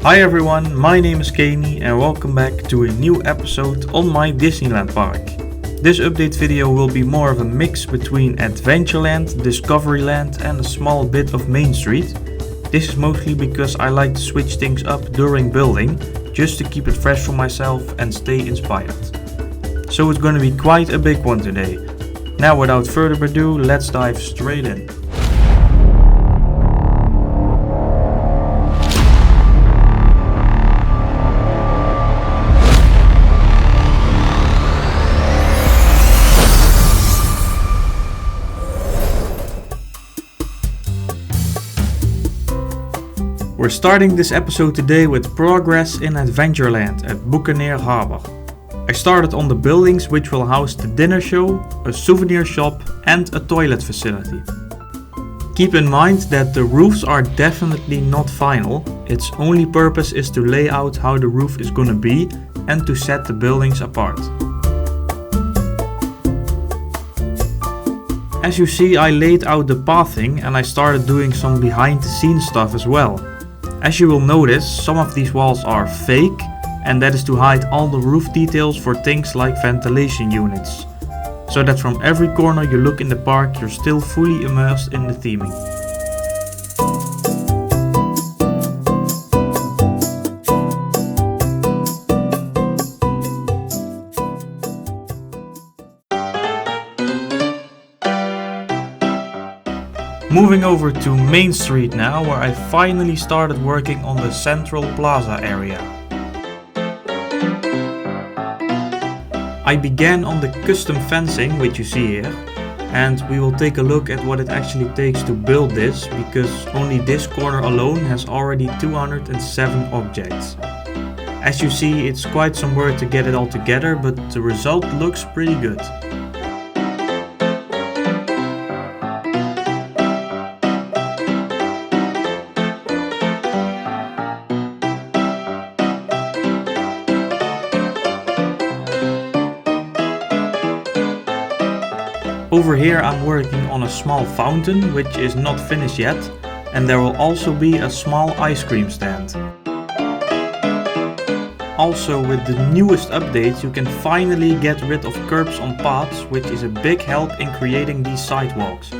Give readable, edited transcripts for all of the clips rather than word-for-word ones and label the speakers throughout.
Speaker 1: Hi everyone, my name is Kenny and welcome back to a new episode on my Disneyland park. This update video will be more of a mix between Adventureland, Discoveryland and a small bit of Main Street. This is mostly because I like to switch things up during building, just to keep it fresh for myself and stay inspired. So it's gonna be quite a big one today. Now without further ado, let's dive straight in. We're starting this episode today with progress in Adventureland at Buccaneer Harbor. I started on the buildings which will house the dinner show, a souvenir shop and a toilet facility. Keep in mind that the roofs are definitely not final, its only purpose is to lay out how the roof is gonna be and to set the buildings apart. As you see, I laid out the pathing and I started doing some behind the scenes stuff as well. As you will notice, some of these walls are fake, and that is to hide all the roof details for things like ventilation units, so that from every corner you look in the park you're still fully immersed in the theming. Moving over to Main Street now, where I finally started working on the Central Plaza area. I began on the custom fencing, which you see here, and we will take a look at what it actually takes to build this, because only this corner alone has already 207 objects. As you see, it's quite some work to get it all together, but the result looks pretty good. Over here I'm working on a small fountain which is not finished yet, and there will also be a small ice cream stand. Also, with the newest updates you can finally get rid of curbs on paths, which is a big help in creating these sidewalks.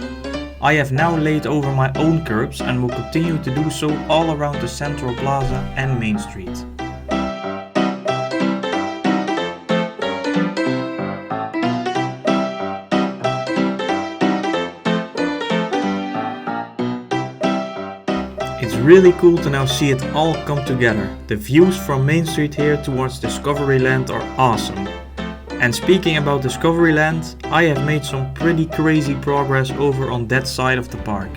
Speaker 1: I have now laid over my own curbs and will continue to do so all around the Central Plaza and Main Street. It's really cool to now see it all come together. The views from Main Street here towards Discoveryland are awesome. And speaking about Discoveryland, I have made some pretty crazy progress over on that side of the park.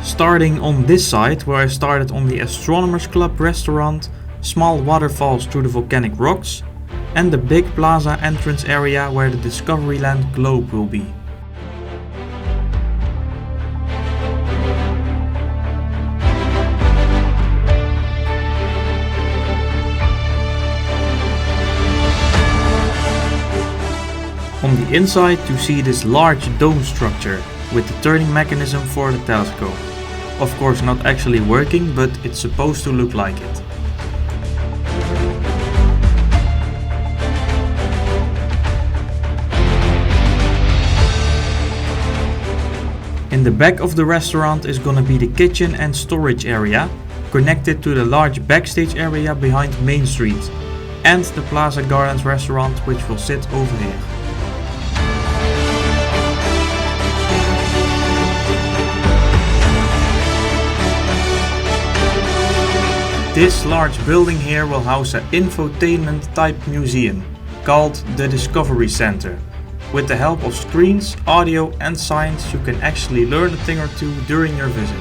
Speaker 1: Starting on this side, where I started on the Astronomers Club restaurant, small waterfalls through the volcanic rocks, and the big plaza entrance area where the Discoveryland globe will be. On the inside you see this large dome structure with the turning mechanism for the telescope. Of course not actually working, but it's supposed to look like it. In the back of the restaurant is gonna be the kitchen and storage area, connected to the large backstage area behind Main Street, and the Plaza Gardens restaurant, which will sit over here. This large building here will house an infotainment type museum called the Discovery Center. With the help of screens, audio and science, you can actually learn a thing or two during your visit.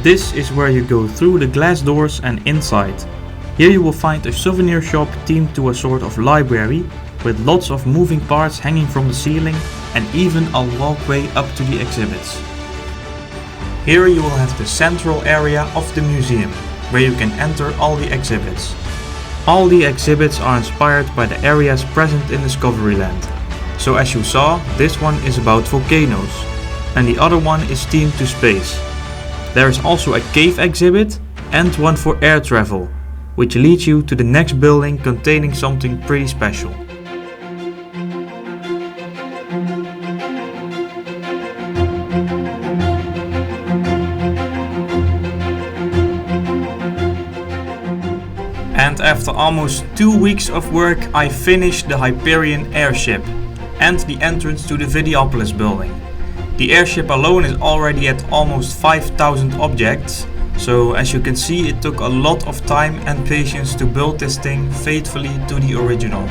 Speaker 1: This is where you go through the glass doors and inside. Here you will find a souvenir shop themed to a sort of library, with lots of moving parts hanging from the ceiling and even a walkway up to the exhibits. Here you will have the central area of the museum, where you can enter all the exhibits. All the exhibits are inspired by the areas present in Discoveryland. So as you saw, this one is about volcanoes, and the other one is themed to space. There is also a cave exhibit and one for air travel, which leads you to the next building containing something pretty special. And after almost 2 weeks of work, I finished the Hyperion airship and the entrance to the Videopolis building. The airship alone is already at almost 5,000 objects, so as you can see, it took a lot of time and patience to build this thing faithfully to the original.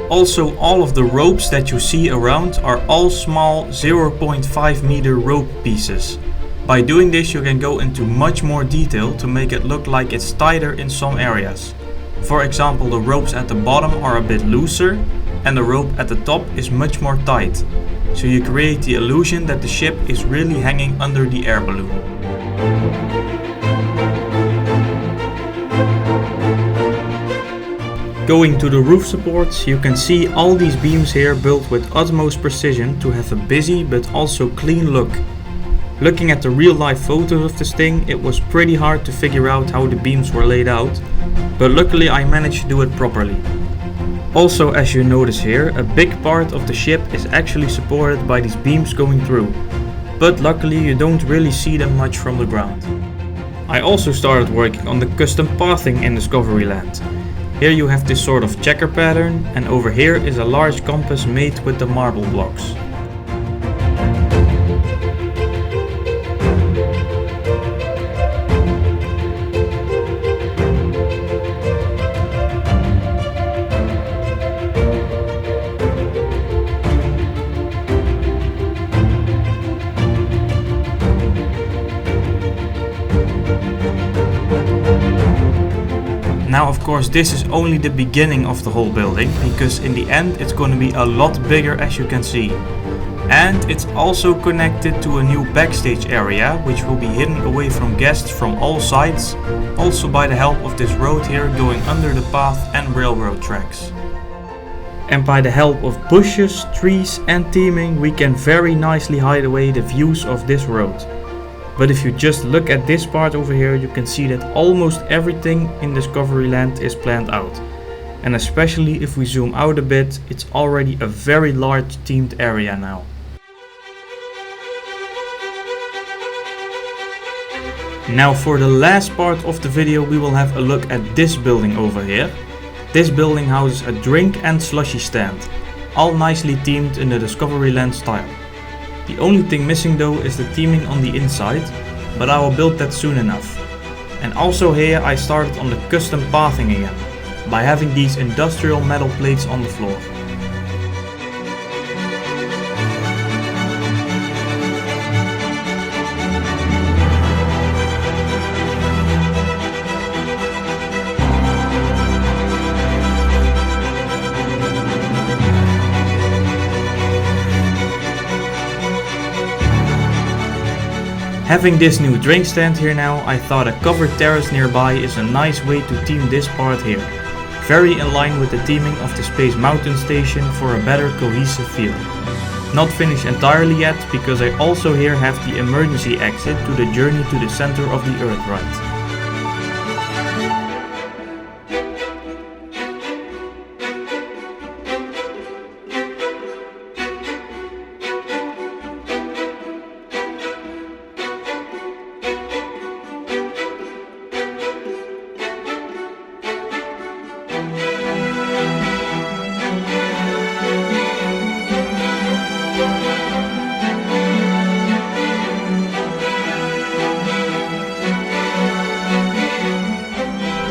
Speaker 1: Also, all of the ropes that you see around are all small 0.5 meter rope pieces. By doing this, you can go into much more detail to make it look like it's tighter in some areas. For example, the ropes at the bottom are a bit looser and the rope at the top is much more tight. So you create the illusion that the ship is really hanging under the air balloon. Going to the roof supports, you can see all these beams here built with utmost precision to have a busy but also clean look. Looking at the real life photos of this thing, it was pretty hard to figure out how the beams were laid out, but luckily I managed to do it properly. Also, as you notice here, a big part of the ship is actually supported by these beams going through, but luckily you don't really see them much from the ground. I also started working on the custom pathing in Discoveryland. Here you have this sort of checker pattern, and over here is a large compass made with the marble blocks. Now of course this is only the beginning of the whole building, because in the end it's going to be a lot bigger, as you can see. And it's also connected to a new backstage area, which will be hidden away from guests from all sides, also by the help of this road here going under the path and railroad tracks. And by the help of bushes, trees and theming, we can very nicely hide away the views of this road. But if you just look at this part over here, you can see that almost everything in Discoveryland is planned out. And especially if we zoom out a bit, it's already a very large themed area now. Now for the last part of the video, we will have a look at this building over here. This building houses a drink and slushy stand, all nicely themed in the Discoveryland style. The only thing missing though is the theming on the inside, but I will build that soon enough. And also here I started on the custom pathing again, by having these industrial metal plates on the floor. Having this new drink stand here now, I thought a covered terrace nearby is a nice way to theme this part here. Very in line with the theming of the Space Mountain Station for a better cohesive feel. Not finished entirely yet, because I also here have the emergency exit to the journey to the center of the Earth ride.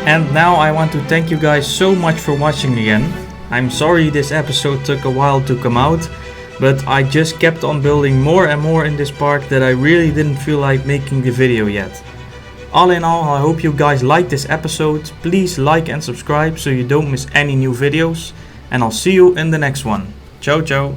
Speaker 1: And now I want to thank you guys so much for watching again. I'm sorry this episode took a while to come out, but I just kept on building more and more in this park that I really didn't feel like making the video yet. All in all, I hope you guys liked this episode. Please like and subscribe so you don't miss any new videos. And I'll see you in the next one. Ciao ciao.